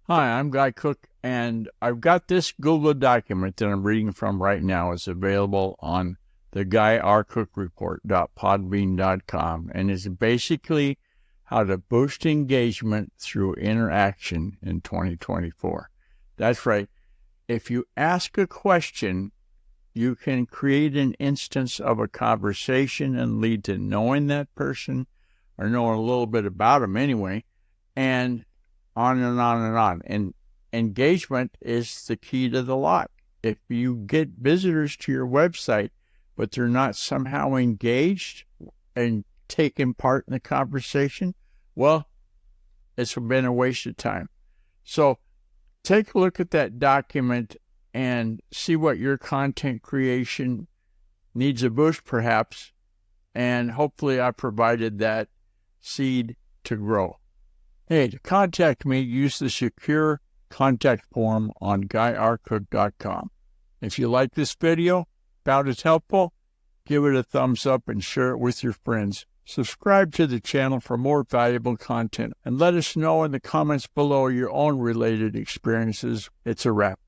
Hi, I'm Guy Cook, and I've got this Google document that I'm reading from right now. It's available on the GuyRCookReport.podbean.com, and it's basically how to boost engagement through interaction in 2024. That's right. If you ask a question, you can create an instance of a conversation and lead to knowing that person or knowing a little bit about them anyway, and on and on and on. And engagement is the key to the lot. If you get visitors to your website, but they're not somehow engaged and taking part in the conversation, well, it's been a waste of time. So take a look at that document and see what your content creation needs a boost, perhaps, and hopefully I provided that seed to grow. Hey, to contact me, use the secure contact form on GuyRCook.com. If you like this video, found it helpful, give it a thumbs up and share it with your friends. Subscribe to the channel for more valuable content and let us know in the comments below your own related experiences. It's a wrap.